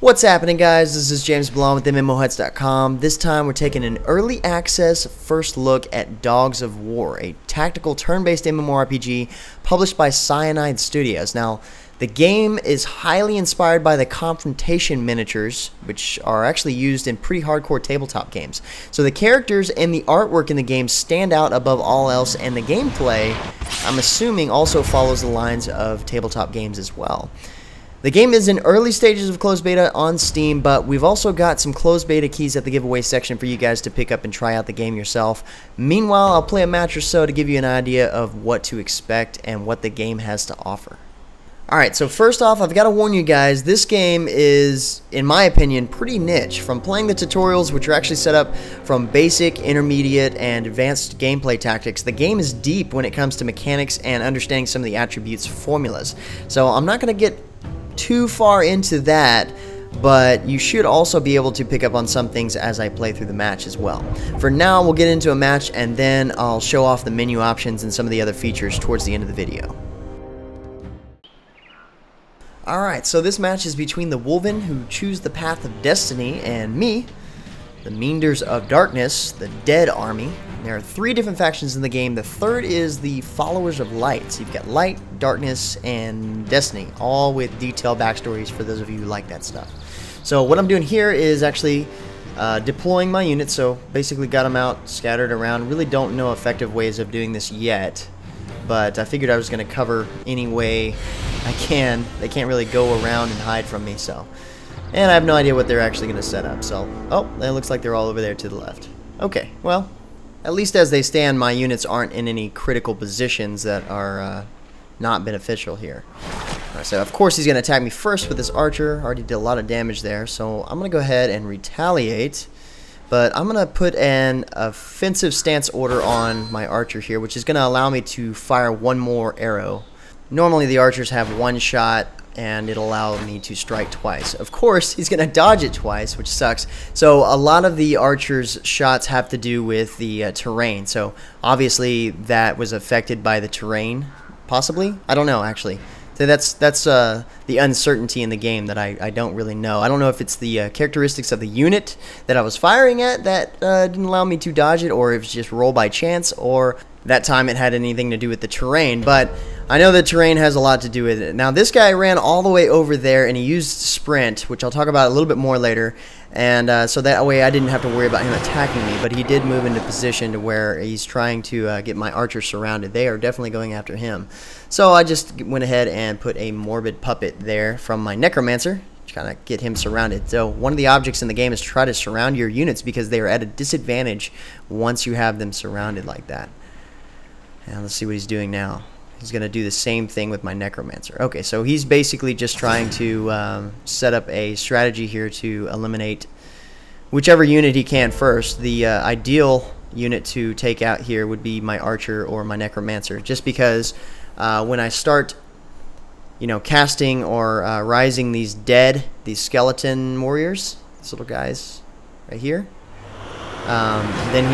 What's happening, guys? This is James Blum with MMOHuts.com. This time we're taking an early access first look at Dogs of War, a tactical turn-based MMORPG published by Cyanide Studios. Now, the game is highly inspired by the Confrontation miniatures, which are actually used in pretty hardcore tabletop games. So the characters and the artwork in the game stand out above all else, and the gameplay, I'm assuming, also follows the lines of tabletop games as well. The game is in early stages of closed beta on Steam, but we've also got some closed beta keys at the giveaway section for you guys to pick up and try out the game yourself. Meanwhile, I'll play a match or so to give you an idea of what to expect and what the game has to offer. Alright, so first off, I've got to warn you guys, this game is, in my opinion, pretty niche. From playing the tutorials, which are actually set up from basic, intermediate, and advanced gameplay tactics, the game is deep when it comes to mechanics and understanding some of the attributes formulas. So I'm not going to get too far into that, but you should also be able to pick up on some things as I play through the match as well. For now, we'll get into a match, and then I'll show off the menu options and some of the other features towards the end of the video. Alright, so this match is between the Wolven, who choose the path of destiny, and me, the Meanders of Darkness, the Dead Army. There are three different factions in the game. The third is the Followers of Light. So you've got Light, Darkness, and Destiny, all with detailed backstories for those of you who like that stuff. So what I'm doing here is actually deploying my units, so basically got them out scattered around. Really don't know effective ways of doing this yet, but I figured I was going to cover any way I can. They can't really go around and hide from me, so. And I have no idea what they're actually going to set up, so. Oh, it looks like they're all over there to the left. Okay, well, at least as they stand, my units aren't in any critical positions that are not beneficial here. Alright, so of course he's going to attack me first with this archer. Already did a lot of damage there, so I'm going to go ahead and retaliate. But I'm going to put an offensive stance order on my archer here, which is going to allow me to fire one more arrow. Normally the archers have one shot, and it'll allow me to strike twice. Of course, he's going to dodge it twice, which sucks. So a lot of the archer's shots have to do with the terrain. So obviously that was affected by the terrain, possibly? I don't know, actually. So that's the uncertainty in the game that I don't really know. I don't know if it's the characteristics of the unit that I was firing at that didn't allow me to dodge it, or if it's just roll by chance, or that time it had anything to do with the terrain. But I know the terrain has a lot to do with it. Now this guy ran all the way over there and he used sprint, which I'll talk about a little bit more later, and so that way I didn't have to worry about him attacking me, but he did move into position to where he's trying to get my archers surrounded. They are definitely going after him. So I just went ahead and put a morbid puppet there from my necromancer to kind of get him surrounded. So one of the objects in the game is to try to surround your units because they are at a disadvantage once you have them surrounded like that. And let's see what he's doing now. He's going to do the same thing with my necromancer. Okay, so he's basically just trying to set up a strategy here to eliminate whichever unit he can first. The ideal unit to take out here would be my archer or my necromancer, just because when I start, you know, casting or rising these skeleton warriors, these little guys right here, then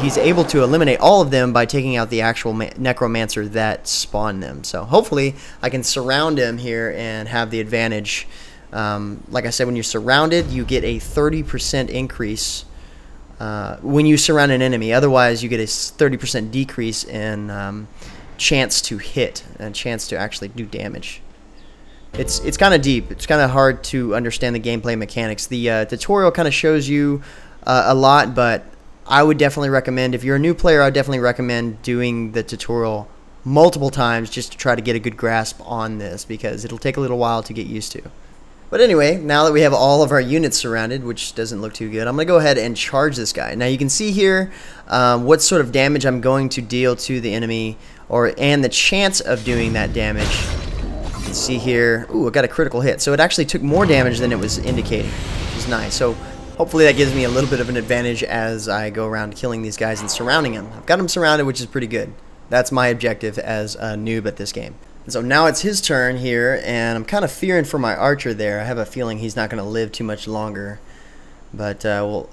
he's able to eliminate all of them by taking out the actual necromancer that spawned them. So hopefully I can surround him here and have the advantage. Like I said, when you're surrounded, you get a 30% increase when you surround an enemy. Otherwise, you get a 30% decrease in chance to hit and chance to actually do damage. It's kind of deep. It's kind of hard to understand the gameplay mechanics. The tutorial kind of shows you a lot, but I would definitely recommend, if you're a new player, I would definitely recommend doing the tutorial multiple times just to try to get a good grasp on this, because it'll take a little while to get used to. But anyway, now that we have all of our units surrounded, which doesn't look too good, I'm going to go ahead and charge this guy. Now you can see here what sort of damage I'm going to deal to the enemy, and the chance of doing that damage. You can see here, ooh, I got a critical hit. So it actually took more damage than it was indicating, which is nice. So hopefully that gives me a little bit of an advantage as I go around killing these guys and surrounding them. I've got them surrounded, which is pretty good. That's my objective as a noob at this game. And so now it's his turn here, and I'm kind of fearing for my archer there. I have a feeling he's not going to live too much longer. But we'll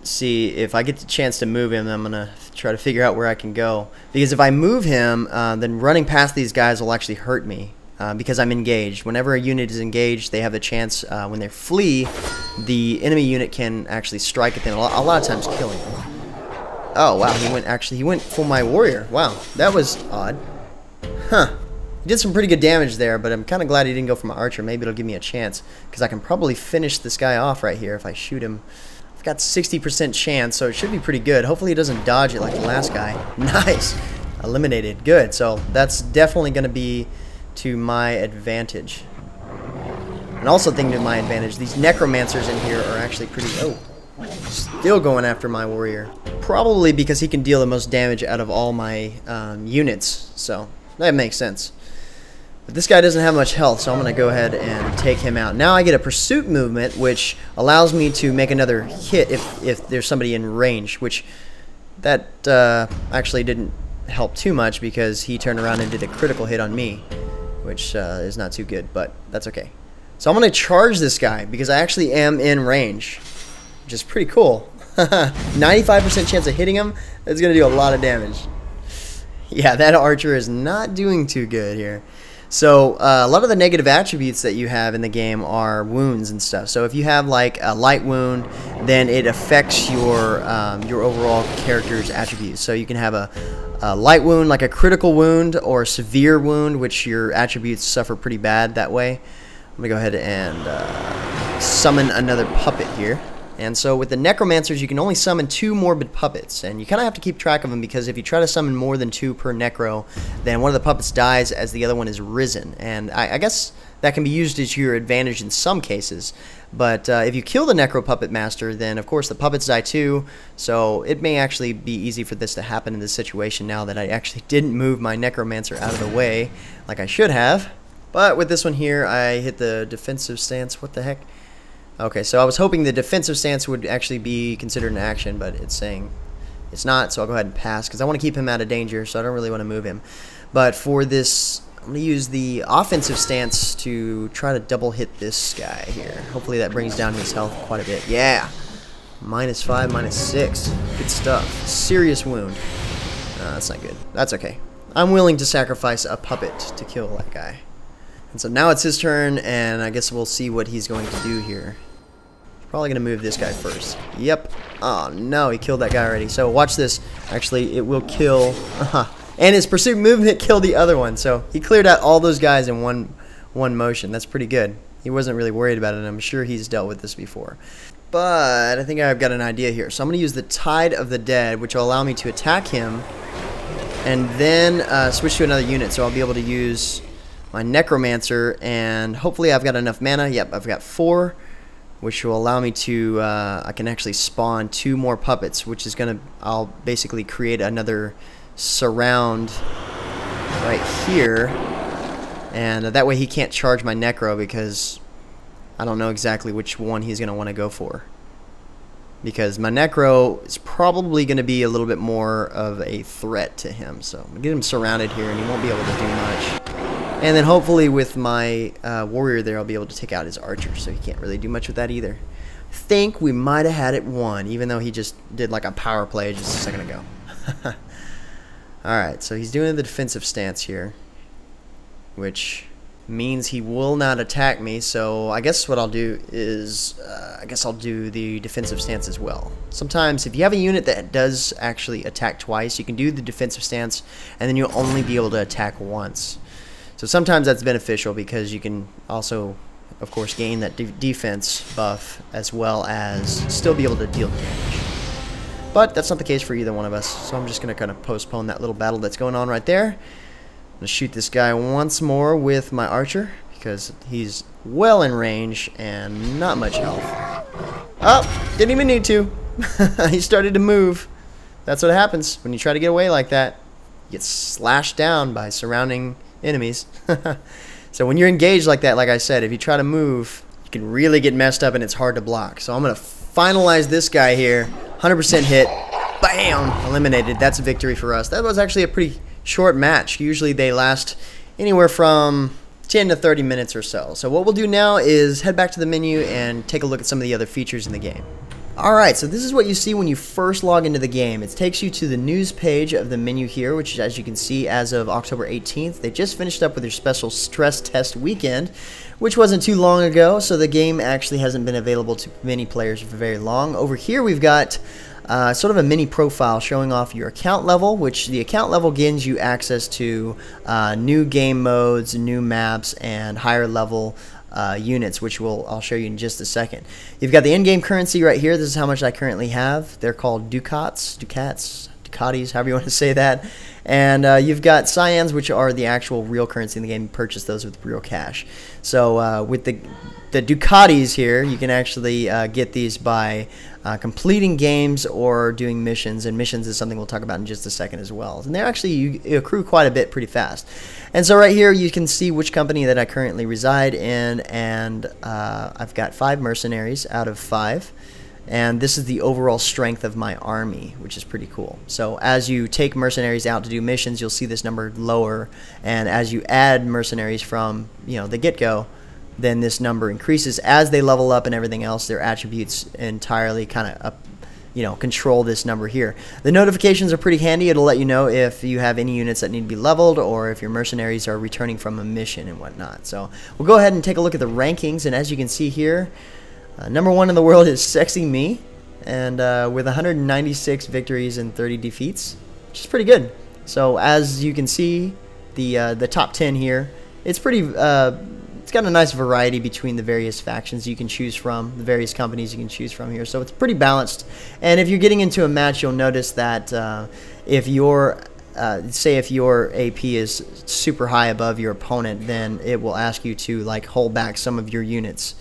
see if I get the chance to move him. I'm going to try to figure out where I can go. Because if I move him, then running past these guys will actually hurt me. because I'm engaged. Whenever a unit is engaged, they have the chance, when they flee, the enemy unit can actually strike at them, a lot of times killing them. Oh, wow, he went for my warrior. Wow, that was odd. Huh. He did some pretty good damage there, but I'm kind of glad he didn't go for my archer. Maybe it'll give me a chance, because I can probably finish this guy off right here if I shoot him. I've got 60% chance, so it should be pretty good. Hopefully he doesn't dodge it like the last guy. Nice. Eliminated. Good. So that's definitely going to be to my advantage. And also thinking to my advantage, these necromancers in here are actually pretty... Oh, still going after my warrior. Probably because he can deal the most damage out of all my units. So that makes sense. But this guy doesn't have much health, so I'm going to go ahead and take him out. Now I get a pursuit movement, which allows me to make another hit if there's somebody in range, which that actually didn't help too much because he turned around and did a critical hit on me, which is not too good, but that's okay. So I'm going to charge this guy because I actually am in range, which is pretty cool. 95% chance of hitting him. That's going to do a lot of damage. Yeah, that archer is not doing too good here. So a lot of the negative attributes that you have in the game are wounds and stuff. So if you have like a light wound, then it affects your overall character's attributes. So you can have a light wound, like a critical wound, or a severe wound, which your attributes suffer pretty bad that way. I'm gonna go ahead and summon another puppet here. And so with the necromancers, you can only summon 2 morbid puppets, and you kind of have to keep track of them because if you try to summon more than 2 per necro, then one of the puppets dies as the other one is risen. And I guess that can be used to your advantage in some cases. But if you kill the necro puppet master, then of course the puppets die too. So it may actually be easy for this to happen in this situation now that I actually didn't move my necromancer out of the way like I should have. But with this one here, I hit the defensive stance. What the heck? Okay, so I was hoping the defensive stance would actually be considered an action, but it's saying it's not, so I'll go ahead and pass, because I want to keep him out of danger, so I don't really want to move him. But for this, I'm going to use the offensive stance to try to double hit this guy here. Hopefully that brings down his health quite a bit. Yeah! -5, -6. Good stuff. Serious wound. That's not good. That's okay. I'm willing to sacrifice a puppet to kill that guy. And so now it's his turn, and I guess we'll see what he's going to do here. Probably going to move this guy first. Yep. Oh, no, he killed that guy already. So watch this. Actually, it will kill... And his pursuit movement killed the other one. So he cleared out all those guys in one motion. That's pretty good. He wasn't really worried about it. I'm sure he's dealt with this before. But I think I've got an idea here. So I'm going to use the Tide of the Dead, which will allow me to attack him and then switch to another unit. So I'll be able to use my Necromancer, and hopefully I've got enough mana. Yep, I've got 4. Which will allow me to, I can actually spawn 2 more puppets, which is going to, I'll basically create another surround right here. And that way he can't charge my Necro because I don't know exactly which one he's going to want to go for. Because my Necro is probably going to be a little bit more of a threat to him. So I'm going to get him surrounded here and he won't be able to do much. And then hopefully with my warrior there, I'll be able to take out his archer, so he can't really do much with that either. I think we might have had it won, even though he just did like a power play just a second ago. Alright, so he's doing the defensive stance here, which means he will not attack me, so I guess what I'll do is, I guess I'll do the defensive stance as well. Sometimes if you have a unit that does actually attack twice, you can do the defensive stance, and then you'll only be able to attack once. So sometimes that's beneficial because you can also, of course, gain that defense buff as well as still be able to deal damage. But that's not the case for either one of us, so I'm just going to kind of postpone that little battle that's going on right there. I'm going to shoot this guy once more with my archer because he's well in range and not much health. Oh, didn't even need to. He started to move. That's what happens when you try to get away like that. You get slashed down by surrounding enemies. So when you're engaged like that, like I said, if you try to move, you can really get messed up and it's hard to block. So I'm going to finalize this guy here. 100% hit. Bam! Eliminated. That's a victory for us. That was actually a pretty short match. Usually they last anywhere from 10 to 30 minutes or so. So what we'll do now is head back to the menu and take a look at some of the other features in the game. Alright, so this is what you see when you first log into the game. It takes you to the news page of the menu here, which, as you can see, as of October 18th, they just finished up with their special stress test weekend, which wasn't too long ago, so the game actually hasn't been available to many players for very long. Over here we've got sort of a mini profile showing off your account level, which the account level gives you access to new game modes, new maps, and higher level units, which I'll show you in just a second. You've got the in-game currency right here. This is how much I currently have. They're called Ducatis, however you want to say that. And you've got cyans, which are the actual real currency in the game. You purchase those with real cash. So with the Ducatis here, you can actually get these by completing games or doing missions, and missions is something we'll talk about in just a second as well. And they're actually, you accrue quite a bit pretty fast. And so right here you can see which company that I currently reside in, and I've got 5 mercenaries out of 5. And this is the overall strength of my army, which is pretty cool. So as you take mercenaries out to do missions, you'll see this number lower, and as you add mercenaries from the get-go, then this number increases as they level up and everything else. Their attributes entirely kind of control this number here. The notifications are pretty handy. It'll let you know if you have any units that need to be leveled or if your mercenaries are returning from a mission and whatnot. So we'll go ahead and take a look at the rankings, and as you can see here, number 1 in the world is Sexy Me, and with 196 victories and 30 defeats, which is pretty good. So as you can see, the top 10 here, it's pretty it's got a nice variety between the various factions you can choose from, the various companies you can choose from here. So it's pretty balanced. And if you're getting into a match, you'll notice that if your if your AP is super high above your opponent, then it will ask you to hold back some of your units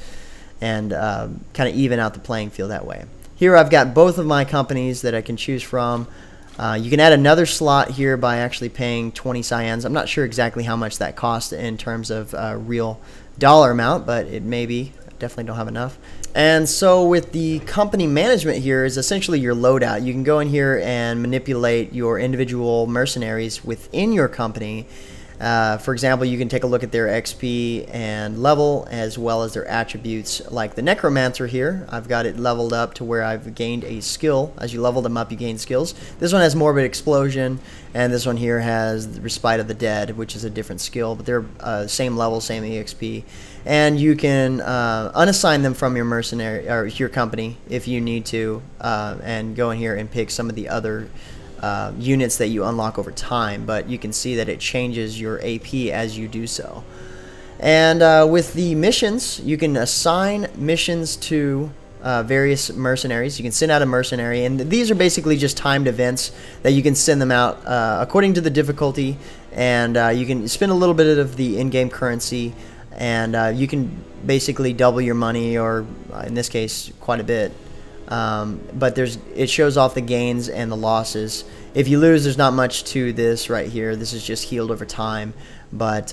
and kind of even out the playing field that way. Here I've got both of my companies that I can choose from. You can add another slot here by actually paying 20 cyans. I'm not sure exactly how much that costs in terms of real dollar amount, but it may be. I definitely don't have enough. And so with the company management here is essentially your loadout. You can go in here and manipulate your individual mercenaries within your company. For example, you can take a look at their XP and level, as well as their attributes, like the Necromancer here. I've got it leveled up to where I've gained a skill. As you level them up, you gain skills. This one has Morbid Explosion, and this one here has the Respite of the Dead, which is a different skill, but they're same level, same EXP. And you can unassign them from your mercenary or your company if you need to, and go in here and pick some of the other units that you unlock over time, but you can see that it changes your AP as you do so. And with the missions, you can assign missions to various mercenaries. You can send out a mercenary, and these are basically just timed events that you can send them out according to the difficulty, and you can spend a little bit of the in-game currency, and you can basically double your money, or in this case quite a bit. But it shows off the gains and the losses. If you lose, there's not much to this right here. This is just healed over time, but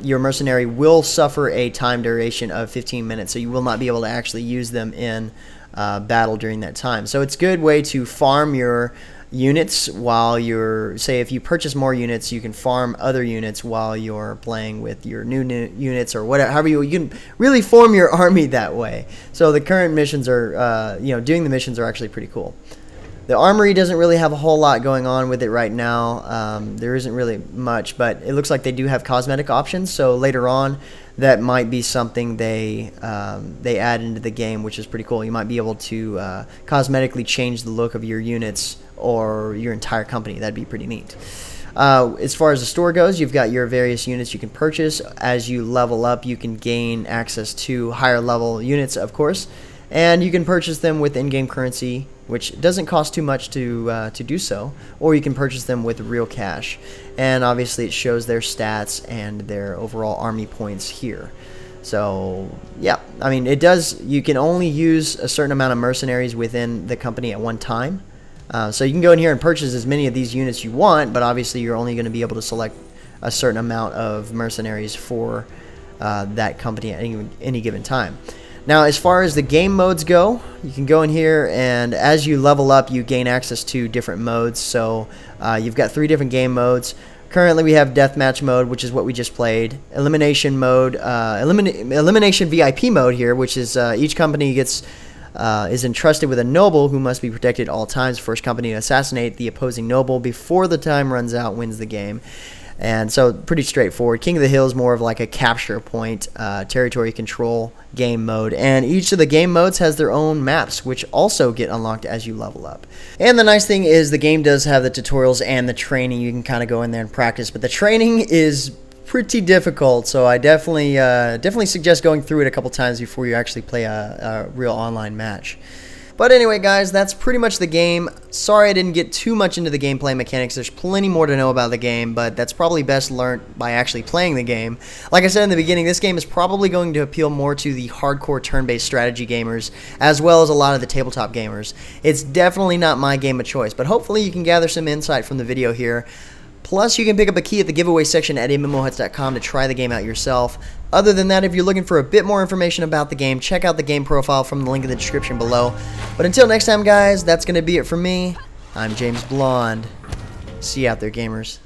your mercenary will suffer a time duration of 15 minutes, so you will not be able to actually use them in battle during that time. So it's a good way to farm your units while you're, say if you purchase more units, you can farm other units while you're playing with your new units, or whatever, however you can really form your army that way. So the current missions are, doing the missions are actually pretty cool. The armory doesn't really have a whole lot going on with it right now. There isn't really much, but it looks like they do have cosmetic options, so later on that might be something they add into the game, which is pretty cool. You might be able to cosmetically change the look of your units or your entire company. That'd be pretty neat. As far as the store goes, you've got your various units you can purchase. As you level up, you can gain access to higher level units, of course, and you can purchase them with in-game currency, which doesn't cost too much to do so, or you can purchase them with real cash. And obviously it shows their stats and their overall army points here. So yeah, I mean, it does, you can only use a certain amount of mercenaries within the company at one time. So you can go in here and purchase as many of these units you want, but obviously you're only going to be able to select a certain amount of mercenaries for that company at any given time. Now, as far as the game modes go, you can go in here, and as you level up, you gain access to different modes. So you've got 3 different game modes. Currently, we have Deathmatch mode, which is what we just played. Elimination mode, Elimination VIP mode here, which is each company gets is entrusted with a noble who must be protected at all times. First company to assassinate the opposing noble before the time runs out wins the game. And so pretty straightforward. King of the Hill is more of like a capture point, territory control game mode. And each of the game modes has their own maps, which also get unlocked as you level up. And the nice thing is the game does have the tutorials and the training. You can kind of go in there and practice. But the training is pretty difficult, so I definitely suggest going through it a couple times before you actually play a real online match. But anyway, guys, that's pretty much the game. Sorry I didn't get too much into the gameplay mechanics. There's plenty more to know about the game, but that's probably best learned by actually playing the game. Like I said in the beginning, this game is probably going to appeal more to the hardcore turn-based strategy gamers, as well as a lot of the tabletop gamers. It's definitely not my game of choice, but hopefully you can gather some insight from the video here. Plus, you can pick up a key at the giveaway section at MMOHuts.com to try the game out yourself. Other than that, if you're looking for a bit more information about the game, check out the game profile from the link in the description below. But until next time, guys, that's going to be it for me. I'm James Blonde. See you out there, gamers.